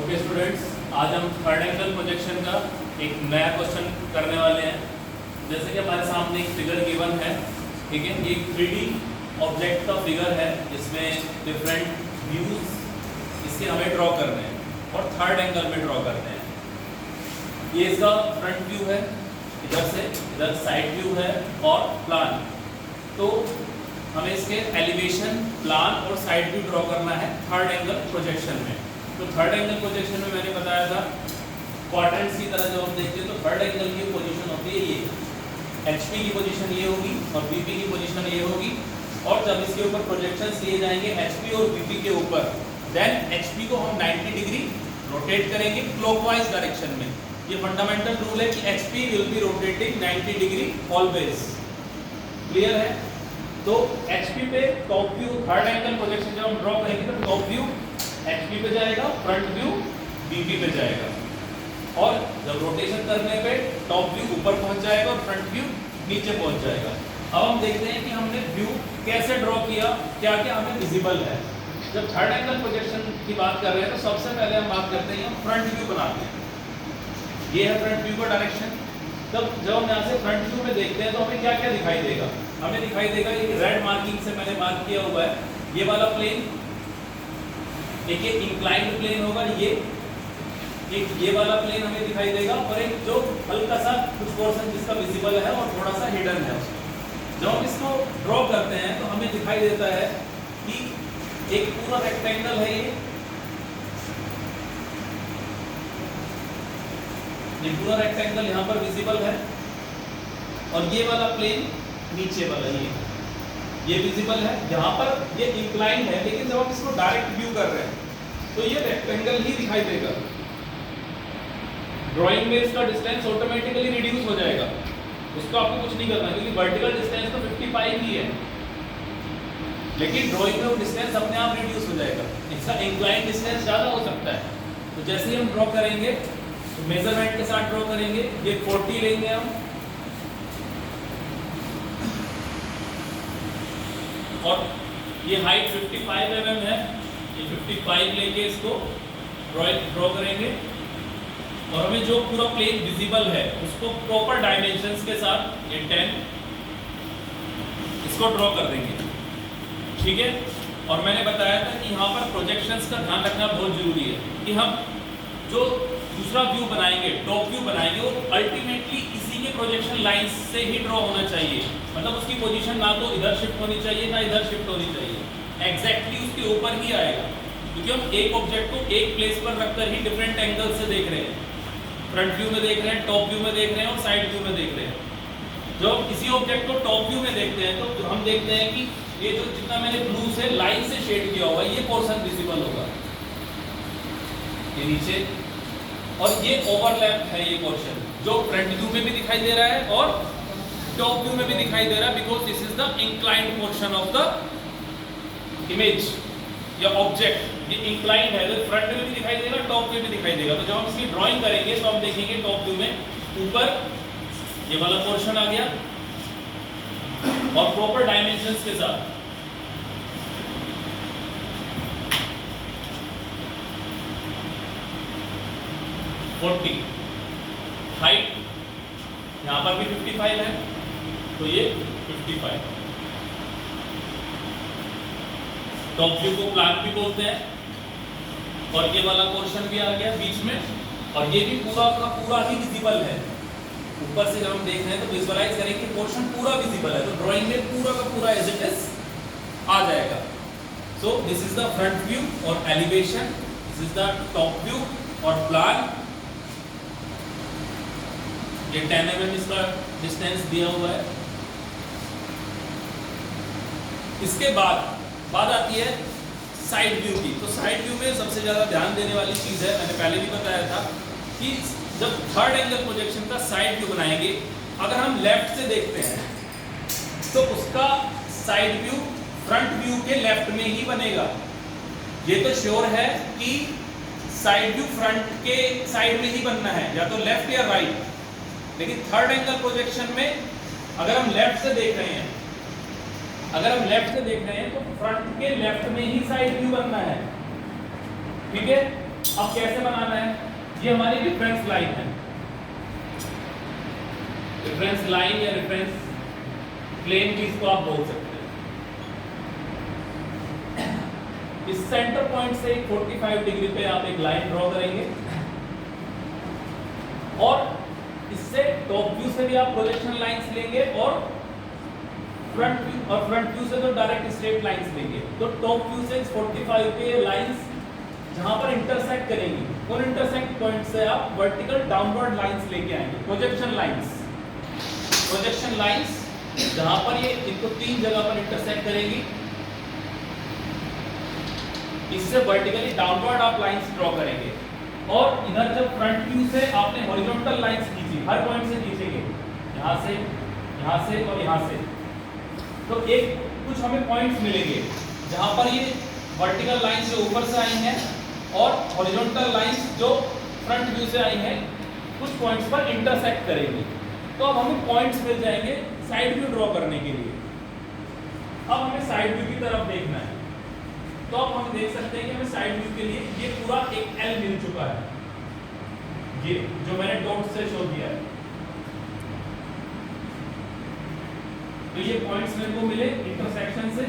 Okay students, आज हम third angle projection का एक नया क्वेश्चन करने वाले हैं। जैसे कि हमारे सामने एक फिगर गिवन है, ठीक है। एक 3D ऑब्जेक्ट का फिगर है जिसमें डिफरेंट व्यूज इसके हमें ड्रॉ करने हैं और थर्ड एंगल में ड्रॉ करने हैं। ये इसका फ्रंट व्यू है, इधर से इधर साइड व्यू है और प्लान। तो हमें इसके एलिवेशन, प्लान और साइड व्यू ड्रॉ करना है थर्ड एंगल प्रोजेक्शन में। तो थर्ड एंगल प्रोजेक्शन में मैंने बताया था क्वाड्रेंट्स की तरह जब हम देखते हैं तो थर्ड एंगल की पोजीशन होती है ये, HP की पोजीशन ये होगी और VP की पोजीशन ये होगी। और जब इसके ऊपर प्रोजेक्शंस लिए जाएंगे HP और VP के ऊपर, देन HP को हम 90 डिग्री रोटेट करेंगे क्लॉकवाइज डायरेक्शन में। ये फंडामेंटल रूल है कि HP will be rotating 90 degree always. Clear है? तो HP पे top view, third angle projection जब हम ड्रॉ करेंगे तो टॉप व्यू HP पे जाएगा, फ्रंट व्यू VP पे जाएगा। और जब रोटेशन करने पे टॉप व्यू ऊपर पहुंच जाएगा और फ्रंट व्यू नीचे पहुंच जाएगा। अब हम देखते हैं कि हमने व्यू कैसे ड्रॉ किया, क्या क्या हमें विजिबल है। जब थर्ड एंगल प्रोजेक्शन की बात कर रहे हैं तो सबसे पहले हम बात करते हैं, हम फ्रंट व्यू बनाते हैं। ये है फ्रंट व्यू का डायरेक्शन। तब जब हम यहाँ से फ्रंट व्यू में देखते हैं तो हमें क्या क्या दिखाई देगा? हमें दिखाई देगा ये रेड मार्किंग से मैंने मार्क किया हुआ है, ये वाला प्लेन, एक ये इंक्लाइंड प्लेन होगा, एक ये वाला प्लेन हमें दिखाई देगा और एक जो हल्का सा कुछ पोर्शन जिसका विजिबल है और थोड़ा सा हिडन है उसमें। जब हम इसको ड्रॉ करते हैं तो हमें दिखाई देता है कि एक पूरा रेक्टेंगल है, ये पूरा रेक्टेंगल यहाँ पर विजिबल है और ये वाला प्लेन नीचे वाला ये विजिबल है। यहाँ पर ये इंक्लाइंड है, लेकिन जब हम इसको डायरेक्ट व्यू कर रहे हैं तो ये रेक्टेंगल ही दिखाई देगा। ड्राइंग में इसका डिस्टेंस ऑटोमेटिकली रिड्यूस हो जाएगा, उसको आपको कुछ नहीं करना क्योंकि वर्टिकल डिस्टेंस तो 55 ही है, लेकिन ड्राइंग में वो डिस्टेंस अपने आप रिड्यूस हो जाएगा। इसका इंक्लाइंड डिस्टेंस ज़्यादा हो सकता है। तो जैसे ही हम ड्रॉ करेंगे तो मेजरमेंट के साथ ड्रॉ करेंगे। ये 40 लेंगे हम और ये हाइट 55 mm है, ये 55 लेके इसको ड्रॉ करेंगे और हमें जो पूरा प्लेन विजिबल है उसको प्रॉपर डायमेंशंस के साथ ये 10 इसको ड्रॉ कर देंगे, ठीक है। और मैंने बताया था कि यहाँ पर प्रोजेक्शंस का ध्यान रखना बहुत जरूरी है कि हम जो दूसरा व्यू बनाएंगे, टॉप व्यू बनाएंगे, वो अल्टीमेटली इसी के प्रोजेक्शन लाइंस से ही ड्रॉ होना चाहिए। मतलब उसकी पोजीशन ना तो इधर शिफ्ट होनी चाहिए ना इधर शिफ्ट होनी चाहिए, एग्जैक्टली उसके ऊपर ही आएगा। क्योंकि हम एक ऑब्जेक्ट को एक प्लेस पर रखकर ही डिफरेंट एंगल से देख रहे हैं, फ्रंट व्यू में देख रहे हैं, टॉप व्यू में देख रहे हैं और साइड व्यू में देख रहे हैं। जब किसी ऑब्जेक्ट को टॉप व्यू में देखते हैं तो हम देखते हैं कि ये जो जितना मैंने ब्लू से लाइन से शेड किया हुआ है ये पोर्शन विजिबल होगा, ये नीचे, और ये ओवरलैप है ये पोर्शन जो फ्रंट व्यू में भी दिखाई दे रहा है और टॉप व्यू में भी दिखाई दे रहा है, because this is the inclined portion of the image या ऑब्जेक्ट। ये इंक्लाइंड है तो फ्रंट में भी दिखाई देगा, टॉप में भी दिखाई देगा। तो जब हम इसकी ड्राइंग करेंगे तो हम देखेंगे टॉप व्यू में ऊपर ये वाला पोर्शन आ गया और प्रॉपर डायमेंशंस के साथ। हाइट यहां पर भी 55 है तो ये 55। टॉप व्यू को प्लान भी बोलते हैं और ये वाला पोर्शन भी आ गया बीच में और ये भी पूरा का पूरा ही विजिबल है। ऊपर से जब हम देख रहे हैं तो विजुअलाइज करेंगे पोर्शन पूरा विजिबल है, तो ड्राइंग में पूरा का पूरा एज इट इज आ जाएगा। So this is the front view और elevation, this is the top view और प्लान। ये 10 mm इसका डिस्टेंस दिया हुआ है। इसके बाद आती है साइड व्यू की। तो साइड व्यू में सबसे ज़्यादा ध्यान देने वाली चीज़ है, मैंने पहले भी बताया था कि जब थर्ड एंगल प्रोजेक्शन का साइड व्यू बनाएंगे, अगर हम लेफ्ट से देखते हैं तो उसका साइड व्यू फ्रंट व्यू के लेफ्ट में ही बनेगा। ये तो श्योर है कि साइड व्यू फ्रंट के साइड में ही बनना है, या तो लेफ्ट या राइट। लेकिन थर्ड एंगल प्रोजेक्शन में अगर हम लेफ्ट से देख रहे हैं तो फ्रंट के लेफ्ट में ही साइड व्यू बनना है, ठीक है। अब कैसे बनाना है, ये हमारी रेफरेंस लाइन है, रेफरेंस लाइन या रेफरेंस प्लेन भी इसको आप बोल सकते हैं। इस सेंटर पॉइंट से 45 डिग्री पे आप एक लाइन ड्रॉ करेंगे और इससे टॉप व्यू से भी आप प्रोजेक्शन लाइंस लेंगे और फ्रंट व्यू से तो डायरेक्ट स्ट्रेट लाइंस लेंगे। तो टॉप व्यू से 45 पे लाइंस जहां पर इंटरसेक्ट करेंगी उन इंटरसेक्ट पॉइंट से आप वर्टिकल डाउनवर्ड लाइंस लेके आएंगे, प्रोजेक्शन लाइंस जहां पर ये इनको 3 जगह पर इंटरसेक्ट करेंगी, इससे वर्टिकली डाउनवर्ड आप लाइंस ड्रॉ करेंगे। और इधर जब फ्रंट व्यू से आपने हॉरिजॉन्टल लाइंस खींची, हर पॉइंट से खींचेंगे, यहां से और यहां से, तो एक कुछ हमें पॉइंट्स मिलेंगे जहां पर ये वर्टिकल लाइंस जो ऊपर से आई हैं और हॉरिजॉन्टल लाइंस जो फ्रंट व्यू से आई हैं कुछ पॉइंट्स पर इंटरसेक्ट करेंगी। तो अब हमें पॉइंट्स मिल जाएंगे साइड व्यू ड्रॉ करने के लिए। अब हमें साइड व्यू की तरफ देखना है, तो अब हम देख सकते हैं कि हमें साइड व्यू के लिए ये पूरा एक एल मिल चुका है, ये जो मैंने डॉट से शो किया है। तो ये पॉइंट्स मेरे को मिले इंटरसेक्शन से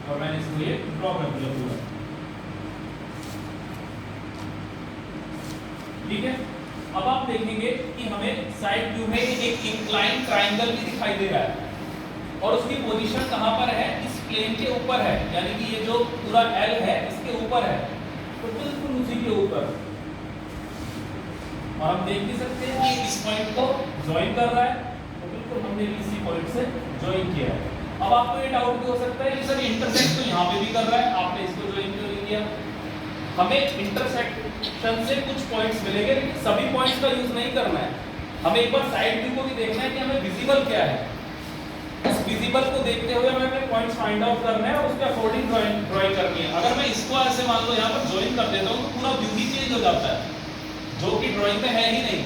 और मैंने इसको ये ड्रॉ कर दिया पूरा, ठीक है। अब आप देखेंगे कि हमें साइड व्यू में एक इंक्लाइन ट्रायंगल भी दिखाई दे रहा है और उसकी पोजीशन कहां पर है, इस प्लेन के ऊपर है, यानी कि ये जो पूरा एल है इसके ऊपर है, तो बिल्कुल उसी के ऊपर। और हम देख भी सकते हैं कि इस पॉइंट को ज्वाइन कर रहा है, तो बिल्कुल हमने इसी पॉइंट से ज्वाइन किया है। अब आपको ये डाउट भी हो सकता है कि सर इंटरसेक्ट तो यहाँ पे भी कर रहा है, आपने इसको ज्वाइन क्यों नहीं किया। हमें इंटरसेक्शन से कुछ पॉइंट्स मिलेंगे, लेकिन सभी पॉइंट्स का यूज नहीं करना है। हमें एक बार साइड व्यू को भी देखना है कि हमें विजिबल क्या है, उस विजिबल को देखते हुए हमें अपने पॉइंट्स फाइंड आउट करना है और उसके अकॉर्डिंग ड्राइंग करनी है। अगर मैं इसको ऐसे मान लो यहाँ पर ज्वाइन कर देता हूँ तो पूरा व्यू ही चेंज हो जाता है, जो कि ड्राइंग में है ही नहीं।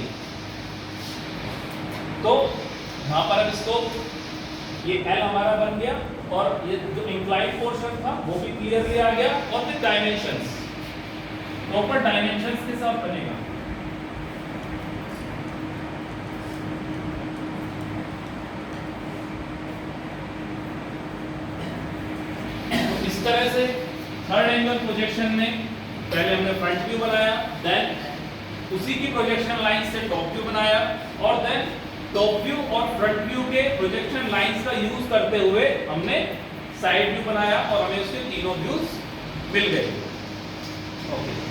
तो यहाँ पर अब इसको ये एल हमारा बन गया और ये जो इंक्लाइंड पोर्शन था वो भी क्लियरली आ गया और फिर डायमेंशंस, प्रॉपर डायमेंशंस के साथ बनेगा। तो इस तरह से थर्ड एंगल प्रोजेक्शन में पहले हमने फ्रंट व्यू बनाया, देन उसी की प्रोजेक्शन लाइन से टॉप व्यू बनाया और देन टॉप व्यू और फ्रंट व्यू के प्रोजेक्शन लाइंस का यूज करते हुए हमने साइड व्यू बनाया और हमें उसके तीनों व्यूज मिल गए। ओके।